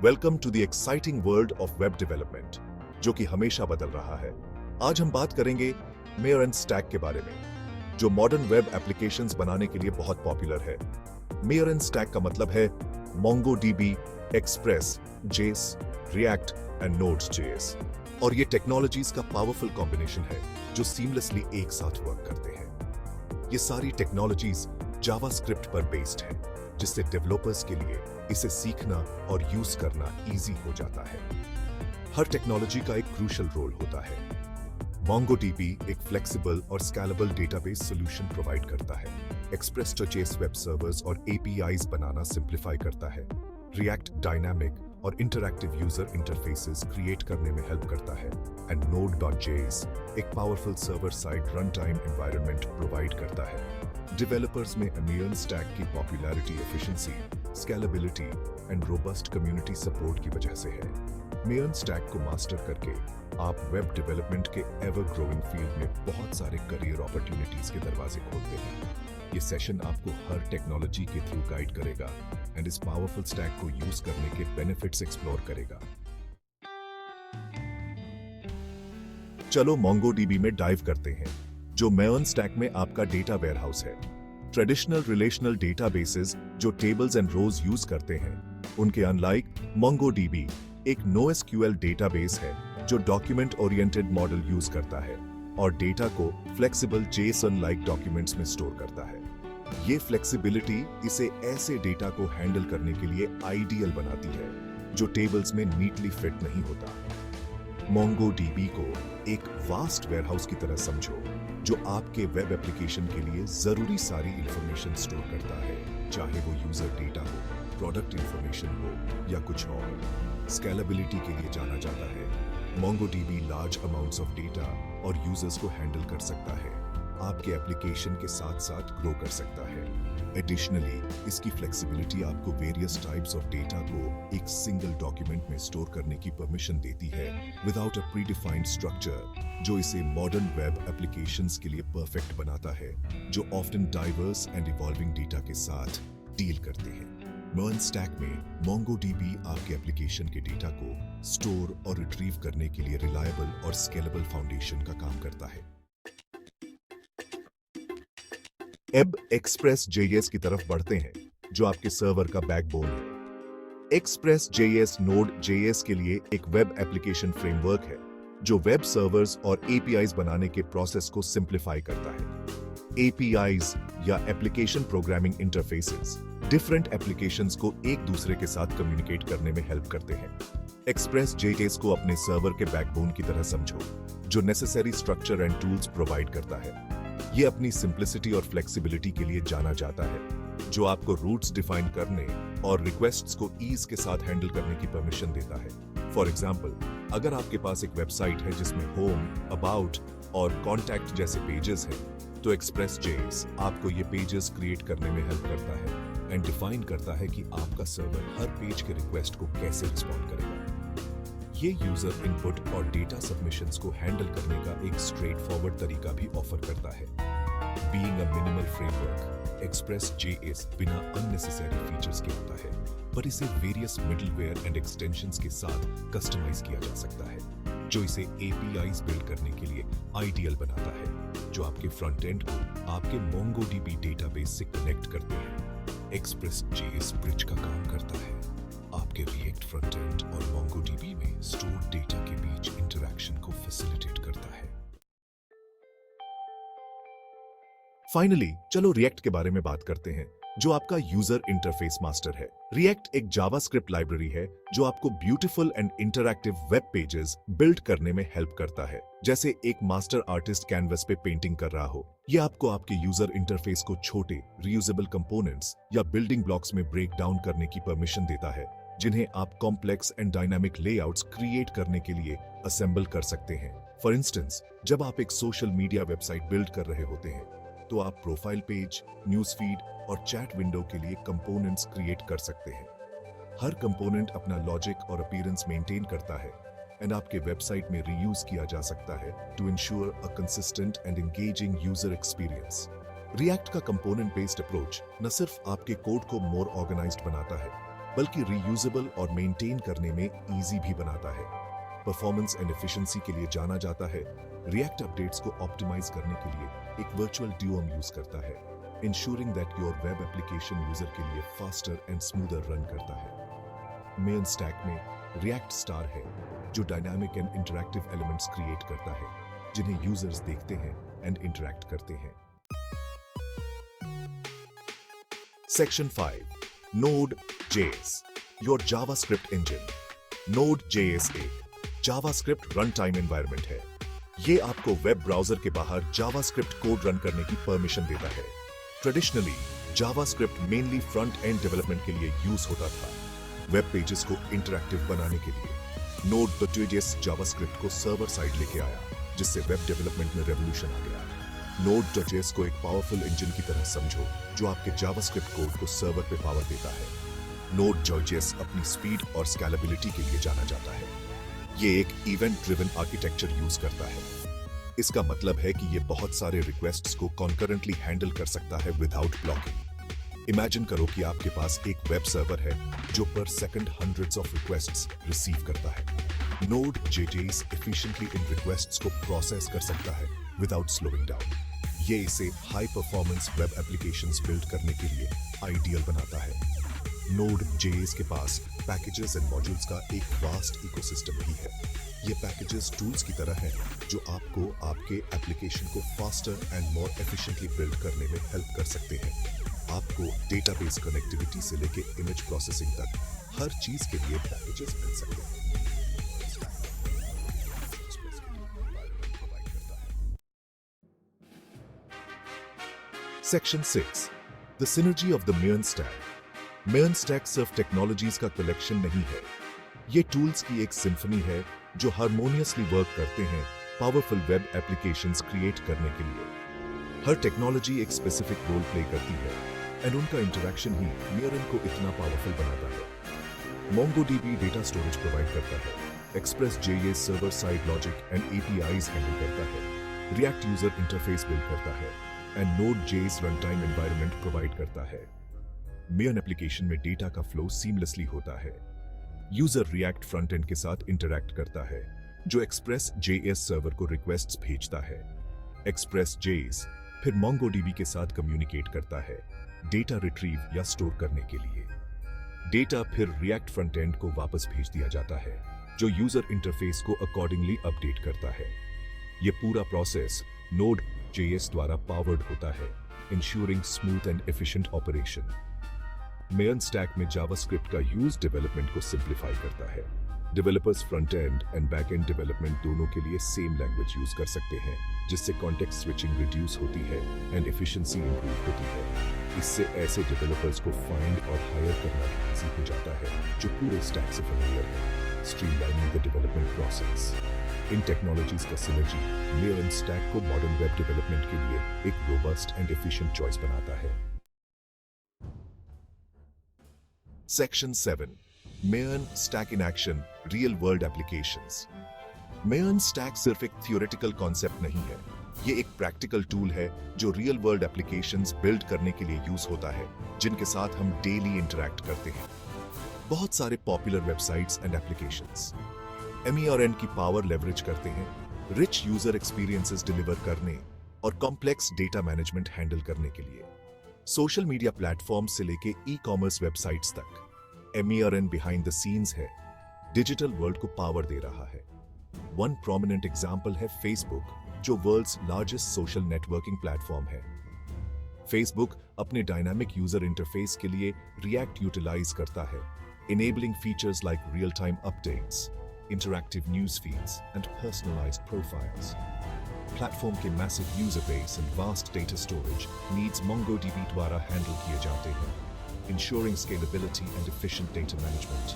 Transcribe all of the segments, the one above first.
Welcome to the exciting world of web development, जो कि हमेशा बदल रहा है। आज हम बात करेंगे मेयर एंड स्टैक के बारे में, जो मॉडर्न वेब एप्लीकेशंस बनाने के लिए बहुत पॉपुलर है। मेयर एंड स्टैक का मतलब है MongoDB, express, JS, react and Node.js. और ये टेक्नोलॉजीज का पावरफुल कॉम्बिनेशन है जो सीमलेसली एक साथ वर्क करते हैं। ये सारी टेक्नोलॉजीज जावास्क्रिप्ट पर बेस्ड है, जिससे डेवलपर्स के लिए इसे सीखना और यूज करना इजी हो जाता है। हर टेक्नोलॉजी का एक क्रूशियल रोल होता है। MongoDB एक फ्लेक्सिबल और स्केलेबल डेटाबेस सॉल्यूशन प्रोवाइड करता है। एक्सप्रेस.js वेब सर्वर्स और APIs बनाना सिंप्लीफाई करता है। रिएक्ट डायनामिक और इंटरैक्टिव यूजर इंटरफेसेस क्रिएट करने में हेल्प करता है। एंड Node.js एक powerful server side run time environment provide करता है। डेवलपर्स में मेयर स्टैक की popularity efficiency, scalability and robust community support की वजह से है। मेयर स्टैक को मास्टर करके आप वेब डेवलपमेंट के एवर ग्रोइंग फील्ड में बहुत सारे करियर अपॉर्चुनिटीज के दरवाजे खोलते हैं। ये सेशन आपको हर टेक्नोलॉजी के थ्रू गाइड करेगा एंड इस पावरफुल स्टैक को यूज करने के बेनिफिट्स एक्सप्लोर करेगा। चलो MongoDB में डाइव करते हैं, जो मेयर स्टैक में आपका डेटा वेयरहाउस है। ट्रेडिशनल रिलेशनल डेटाबेसेस जो टेबल्स एंड रोज यूज करते हैं, उनके अनलाइक MongoDB एक NoSQL डेटाबेस है जो डॉक्यूमेंट ओरिएंटेड मॉडल यूज करता है और डेटा को फ्लेक्सिबल JSON लाइक डॉक्यूमेंट्स में स्टोर करता है। ये फ्लेक्सिबिलिटी इसे ऐसे डेटा को हैंडल करने के लिए आइडियल बनाती है जो टेबल्स में नीटली फिट नहीं होता। MongoDB को एक वास्ट वेयरहाउस की तरह समझो, जो आपके वेब एप्लीकेशन के लिए जरूरी सारी इंफॉर्मेशन स्टोर करता है, चाहे वो यूजर डेटा हो, प्रोडक्ट इंफॉर्मेशन हो या कुछ और। स्केलेबिलिटी के लिए जाना जाता है। MongoDB large amounts of data और यूजर्स को हैंडल कर सकता है, आपके एप्लीकेशन के साथ साथ ग्रो कर सकता है। एडिशनली, इसकी फ्लेक्सिबिलिटी आपको वेरियस टाइप्स ऑफ डेटा को एक सिंगल डॉक्यूमेंट में स्टोर करने की परमिशन देती है विदाउट अ प्रीडिफाइंड स्ट्रक्चर, जो इसे मॉडर्न वेब एप्लीकेशंस के लिए परफेक्ट बनाता है, जो often diverse and evolving data के साथ डील करते हैं। मेयर स्टैक में MongoDB आपके एप्लीकेशन के डेटा को स्टोर और रिट्रीव करने के लिए रिलायबल और स्केलेबल फाउंडेशन का काम करता है। अब एक्सप्रेस.js की तरफ बढ़ते हैं, जो आपके सर्वर का बैकबोन है। एक्सप्रेस.js Node.js के लिए एक वेब एप्लीकेशन फ्रेमवर्क है जो वेब सर्वर्स और APIs बनाने के प्रोसेस को सिंप्लीफाई करता है। APIs या application programming interfaces different applications को एक दूसरे के साथ कम्युनिकेट करने में हेल्प करते हैं। एक्सप्रेस.js को अपने सर्वर के बैकबोन की तरह समझो, जो necessary structure and tools provide करता है। ये अपनी सिंप्लिसिटी और फ्लेक्सिबिलिटी के लिए जाना जाता है, जो आपको रूट्स डिफाइन करने और रिक्वेस्ट्स को ईज के साथ हैंडल करने की परमिशन देता है। फॉर एग्जाम्पल, अगर आपके पास एक वेबसाइट है जिसमें होम, अबाउट और कॉन्टैक्ट जैसे पेजेस हैं, तो एक्सप्रेस.js आपको ये पेजेस क्रिएट करने में हेल्प करता है एंड डिफाइन करता है कि आपका सर्वर हर पेज के रिक्वेस्ट को कैसे रिस्पॉन्ड करेगा। ये यूजर इनपुट और डेटा सबमिशंस को हैंडल करने का एक स्ट्रेट फॉरवर्ड तरीका भी ऑफर करता है। बीइंग अ मिनिमल फ्रेमवर्क, एक्सप्रेस.js बिना अननेसेसरी फीचर्स के होता है, पर इसे वेरियस मिडलवेयर एंड एक्सटेंशंस के साथ कस्टमाइज किया जा सकता है, जो इसे APIs बिल्ड करने के लिए आइडियल बनाता है, जो आपके फ्रंट एंड को आपके MongoDB डेटाबेस से कनेक्ट करते हैं। एक्सप्रेस.js ब्रिज का काम करता है, आपके रिएक्ट फ्रंट एंड और MongoDB में स्टोर्ड डेटा के बीच इंटरैक्शन को फैसिलिटेट करता है। फाइनली, चलो रिएक्ट के बारे में बात करते हैं, जो आपका यूजर इंटरफेस मास्टर है। रिएक्ट एक जावास्क्रिप्ट लाइब्रेरी है जो आपको beautiful and interactive web pages build करने में हेल्प करता है, जैसे एक मास्टर आर्टिस्ट कैनवस पे पेंटिंग कर रहा हो। यह आपको आपके यूजर इंटरफेस को छोटे रीयूजेबल कंपोनेंट्स या बिल्डिंग ब्लॉक्स में ब्रेक डाउन करने की परमिशन देता है, जिन्हें आप complex and dynamic layouts create करने के लिए असेंबल कर सकते हैं। फॉर इंस्टेंस, जब आप एक सोशल मीडिया वेबसाइट बिल्ड कर रहे होते हैं, तो आप प्रोफाइल पेज, न्यूज़ फीड और चैट विंडो के लिए कंपोनेंट्स क्रिएट कर सकते हैं। हर कंपोनेंट अपना लॉजिक और अपीयरेंस मेंटेन करता है एंड आपके वेबसाइट में रीयूज किया जा सकता है to ensure a consistent and engaging user experience. React का कंपोनेंट बेस्ड अप्रोच न सिर्फ आपके कोड को मोर ऑर्गेनाइज्ड बनाता है, बल्कि रीयूजेबल और मेंटेन करने में इजी भी बनाता है। परफॉर्मेंस एंड एफिशिएंसी के लिए जाना जाता है, रिएक्ट अपडेट्स को ऑप्टिमाइज करने के लिए एक वर्चुअल ड्यूओम यूज करता है, ensuring that your web application user के लिए फास्टर एंड स्मूदर रन करता है। मेन स्टैक में रिएक्ट स्टार है, जो dynamic and interactive elements create करता है, जिन्हें यूजर्स देखते हैं एंड इंटरैक्ट करते हैं। Section 5 Node.js, your JavaScript engine। Node.js एक JavaScript रन टाइम एनवायरनमेंट है। ये आपको वेब ब्राउजर के बाहर JavaScript कोड रन करने की परमिशन देता है। Traditionally JavaScript mainly front end development के लिए यूज होता था, वेब पेजेस को इंटरैक्टिव बनाने के लिए। Node.js JavaScript को सर्वर साइड लेके आया, जिससे वेब डेवलपमेंट में रेवोल्यूशन आ गया। Node.js को एक पावरफुल इंजन की तरह समझो, जो आपके JavaScript कोड को सर्वर पे पावर देता है। Node.js अपनी स्पीड और स्केलेबिलिटी के लिए जाना जाता है। ये एक इवेंट ड्रिवन आर्किटेक्चर यूज करता है। इसका मतलब है कि ये बहुत सारे रिक्वेस्ट्स को कॉन्करेंटली हैंडल कर सकता है विदाउट ब्लॉकिंग। इमेजिन करो कि आपके पास एक वेब सर्वर है जो पर second hundreds of requests receive करता है। Node.js एफिशिएंटली इन रिक्वेस्ट्स को प्रोसेस कर सकता है विदाउट स्लोइंग डाउन। ये इसे high performance web applications build करने के लिए आइडियल बनाता है। Node.js के पास पैकेजेस एंड मॉड्यूल्स का एक वास्ट इकोसिस्टम भी है। ये पैकेजेस टूल्स की तरह हैं, जो आपको आपके एप्लीकेशन को faster and more efficiently build करने में हेल्प कर सकते हैं। आपको डेटाबेस कनेक्टिविटी से लेके इमेज प्रोसेसिंग तक हर चीज के लिए पैकेजेस मिल सकते हैं। Section 6 The Synergy of the Maven Stack। Maven Stack सिर्फ टेक्नोलॉजीज का कलेक्शन नहीं है, ये टूल्स की एक सिम्फनी है जो हार्मोनियसली वर्क करते हैं पावरफुल वेब एप्लीकेशंस क्रिएट करने के लिए। हर टेक्नोलॉजी एक स्पेसिफिक रोल प्ले करती है एंड उनका इंटरेक्शन ही Maven को इतना पावरफुल बनाता है। MongoDB डेटा स्टोरेज प्रोवाइड करता है, Express.js server side logic and APIs handle करता है, React यूजर इंटरफेस बिल्ड करता है and Node.js runtime environment provide करता है। Maven एप्लीकेशन में डेटा का फ्लो सीमलेसली होता है। यूजर React फ्रंट एंड के साथ इंटरैक्ट करता है, जो Express.js सर्वर को रिक्वेस्ट्स भेजता है। Express.js फिर MongoDB के साथ कम्युनिकेट करता है, डेटा रिट्रीव या स्टोर करने के लिए। डेटा फिर React फ्रंट एंड को वापस भेज दिया जाता है, जो यूजर इंटरफेस को अकॉर्डिंगली अपडेट करता है। ये पूरा प्रोसेस Node.js द्वारा पावर्ड होता है, ensuring smooth and efficient operation. Maven stack में जावास्क्रिप्ट का यूज डेवलपमेंट को सिंप्लीफाई करता है। Developers front end and back and development दोनों के लिए सेम लैंग्वेज यूज कर सकते हैं, जिससे कॉन्टेक्स्ट स्विचिंग रिड्यूस होती है एंड एफिशिएंसी इंप्रूव होती है। इससे ऐसे डेवलपर्स को फाइंड और हायर करना इजी हो जाता है जो पूरे स्टैक से फेमिलियर है, streamlining the development process. In technologies का सिनर्जी Maven स्टैक को मॉडर्न वेब डेवलपमेंट के लिए एक रोबस्ट एंड एफिशिएंट चॉइस बनाता है। Section 7 Maven Stack in Action Real World Applications। Maven Stack सिर्फ एक थियोरेटिकल कॉन्सेप्ट नहीं है, ये एक प्रैक्टिकल टूल है जो रियल वर्ल्ड एप्लीकेशंस बिल्ड करने के लिए यूज होता है, जिनके साथ हम डेली इंटरैक्ट करते हैं। बहुत सारे popular websites and applications MERN की पावर लेवरेज करते हैं, रिच यूजर एक्सपीरियंसेस डिलीवर करने और कॉम्प्लेक्स डेटा मैनेजमेंट हैंडल करने के लिए। सोशल मीडिया प्लेटफॉर्म से लेके ई-कॉमर्स वेबसाइट्स तक MERN बिहाइंड द सीन्स है, डिजिटल वर्ल्ड को पावर दे रहा है। वन प्रोमिनेंट एग्जांपल है फेसबुक, जो world's largest social networking platform है। फेसबुक अपने डायनामिक यूजर इंटरफेस के लिए React यूटिलाइज करता है, enabling features like real-time updates, interactive news feeds, and personalized profiles. Platform के massive user base and vast data storage needs MongoDB द्वारा handle किए जाते हैं, ensuring scalability and efficient data management.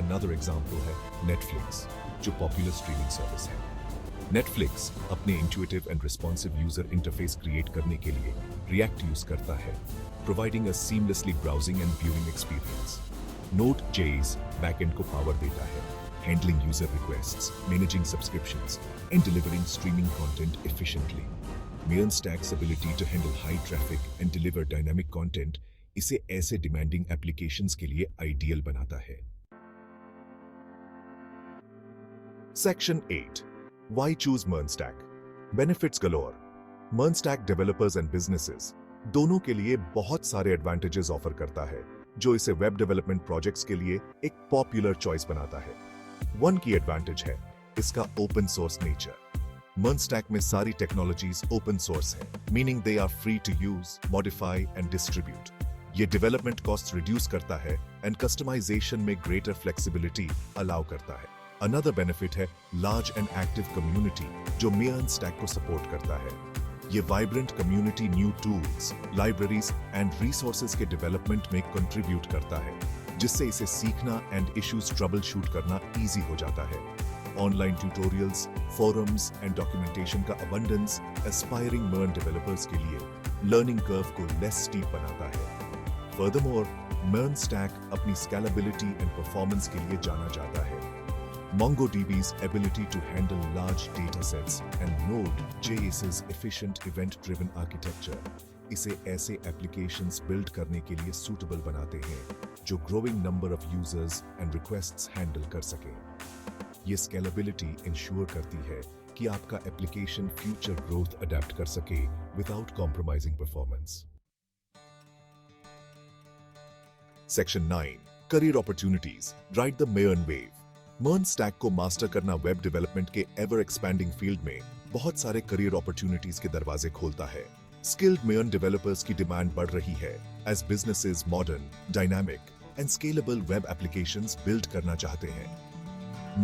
Another example है Netflix, जो popular streaming service है। Netflix अपने intuitive and responsive user interface create करने के लिए React use करता है, providing a seamlessly browsing and viewing experience. Node.js backend को power देता है, handling user requests, managing subscriptions, and delivering streaming content efficiently. Maven Stack's ability to handle high traffic and deliver dynamic content इसे ऐसे demanding applications के लिए ideal बनाता है। Section 8 Why choose MERN-Stack? Benefits galore. MERN-Stack developers and businesses दोनों के लिए बहुत सारे एडवांटेजेस ऑफर करता है, जो इसे वेब डेवलपमेंट प्रोजेक्ट्स के लिए एक पॉपुलर चॉइस बनाता है। वन की एडवांटेज है इसका ओपन सोर्स नेचर। MERN-Stack में सारी टेक्नोलॉजीज ओपन सोर्स है, meaning they are free to use, modify and distribute. ये डेवलपमेंट कॉस्ट रिड्यूस करता है एंड कस्टमाइजेशन में ग्रेटर फ्लेक्सिबिलिटी अलाउ करता है। अनदर बेनिफिट है लार्ज एंड एक्टिव कम्युनिटी जो MERN-Stack को सपोर्ट करता है। ये vibrant community new tools, libraries and resources के डेवलपमेंट में कंट्रीब्यूट करता है, जिससे इसे सीखना एंड इश्यूज ट्रबल शूट करना इजी हो जाता है। Online tutorials, forums and documentation का अबंडेंस एस्पायरिंग MERN डेवलपर्स के लिए लर्निंग कर्व को लेस स्टीप बनाता है। फर्दरमोर, MERN-Stack अपनी स्केलेबिलिटी एंड परफॉर्मेंस के लिए जाना जाता है। MongoDB's ability to handle large datasets and Node.js's efficient event-driven architecture इसे ऐसे applications build करने के लिए suitable बनाते हैं जो growing number of users and requests handle कर सके। ये scalability ensure करती है कि आपका application future growth adapt कर सके without compromising performance। Section 9 Career Opportunities Ride the MERN Wave। MERN-Stack को मास्टर करना वेब डेवलपमेंट के एवर एक्सपैंडिंग फील्ड में बहुत सारे करियर अपॉर्चुनिटीज के दरवाजे खोलता है। स्किल्ड MERN डेवलपर्स की डिमांड बढ़ रही है as businesses modern, dynamic and scalable web applications build करना चाहते हैं।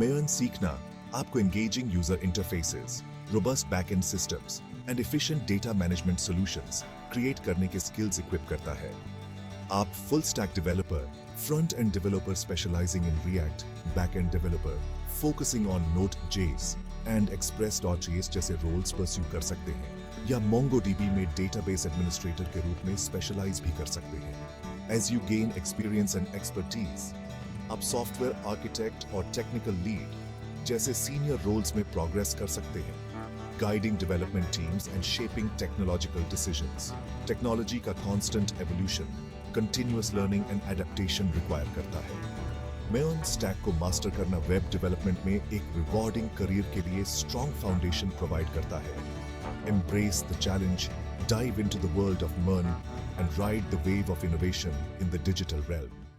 MERN सीखना आपको engaging user interfaces, robust backend systems and efficient data management solutions create करने के स्किल्स इक्विप करता है। आप full stack developer, front-end developer specializing in React, back-end developer focusing on Node.js and Express.js जैसे roles pursue कर सकते हैं, या MongoDB में database administrator के रूप में specialize भी कर सकते हैं। As you gain experience and expertise, आप software architect और technical lead जैसे senior roles में progress कर सकते हैं, guiding development teams and shaping technological decisions। Technology का constant evolution continuous learning and adaptation require करता है। MERN-Stack को मास्टर करना वेब डेवलपमेंट में एक रिवॉर्डिंग करियर के लिए स्ट्रॉन्ग फाउंडेशन प्रोवाइड करता है। Embrace the challenge, dive into the world of MERN and ride the wave of innovation in the digital realm.